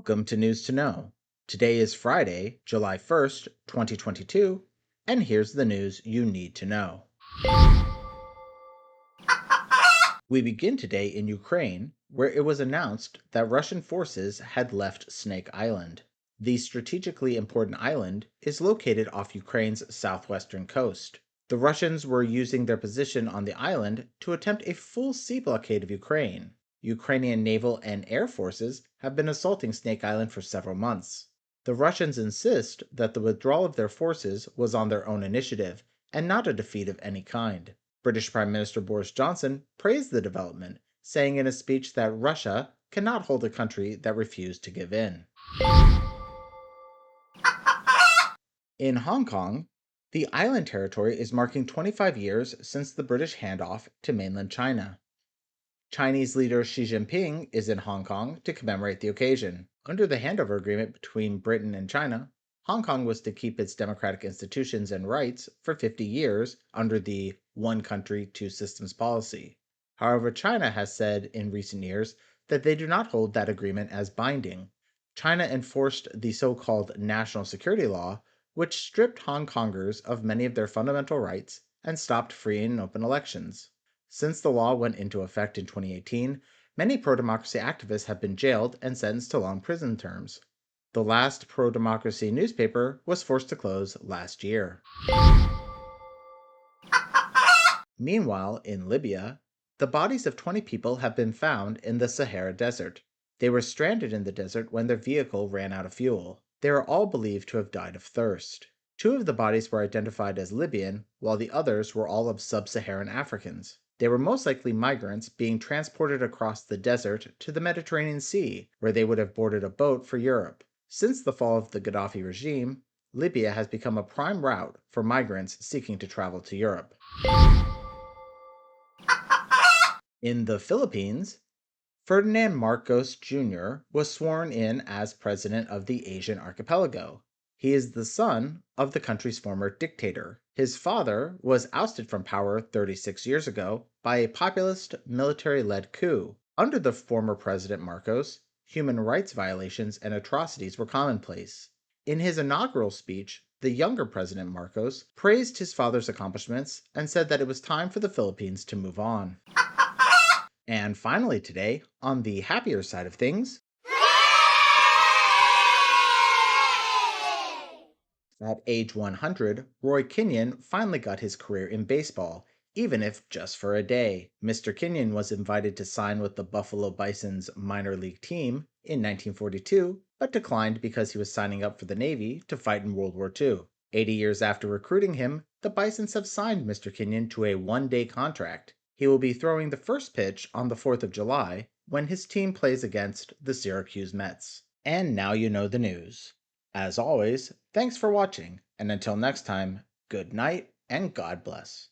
Welcome to News to Know. Today is Friday, July 1st, 2022, and here's the news you need to know. We begin today in Ukraine, where it was announced that Russian forces had left Snake Island. The strategically important island is located off Ukraine's southwestern coast. The Russians were using their position on the island to attempt a full sea blockade of Ukraine. Ukrainian naval and air forces have been assaulting Snake Island for several months. The Russians insist that the withdrawal of their forces was on their own initiative and not a defeat of any kind. British Prime Minister Boris Johnson praised the development, saying in a speech that Russia cannot hold a country that refused to give in. In Hong Kong, the island territory is marking 25 years since the British handoff to mainland China. Chinese leader Xi Jinping is in Hong Kong to commemorate the occasion. Under the handover agreement between Britain and China, Hong Kong was to keep its democratic institutions and rights for 50 years under the one country, two systems policy. However, China has said in recent years that they do not hold that agreement as binding. China enforced the so-called national security law, which stripped Hong Kongers of many of their fundamental rights and stopped free and open elections. Since the law went into effect in 2018, many pro-democracy activists have been jailed and sentenced to long prison terms. The last pro-democracy newspaper was forced to close last year. Meanwhile, in Libya, the bodies of 20 people have been found in the Sahara Desert. They were stranded in the desert when their vehicle ran out of fuel. They are all believed to have died of thirst. 2 of the bodies were identified as Libyan, while the others were all of sub-Saharan Africans. They were most likely migrants being transported across the desert to the Mediterranean Sea, where they would have boarded a boat for Europe. Since the fall of the Gaddafi regime, Libya has become a prime route for migrants seeking to travel to Europe. In the Philippines, Ferdinand Marcos Jr. was sworn in as president of the Asian archipelago. He is the son of the country's former dictator. His father was ousted from power 36 years ago by a populist, military-led coup. Under the former President Marcos, human rights violations and atrocities were commonplace. In his inaugural speech, the younger President Marcos praised his father's accomplishments and said that it was time for the Philippines to move on. And finally today, on the happier side of things, at age 100, Roy Kinnear finally got his career in baseball, even if just for a day. Mr. Kinnear was invited to sign with the Buffalo Bison's minor league team in 1942, but declined because he was signing up for the Navy to fight in World War II. 80 years after recruiting him, the Bisons have signed Mr. Kinnear to a one-day contract. He will be throwing the first pitch on the 4th of July when his team plays against the Syracuse Mets. And now you know the news. As always, thanks for watching, and until next time, good night and God bless.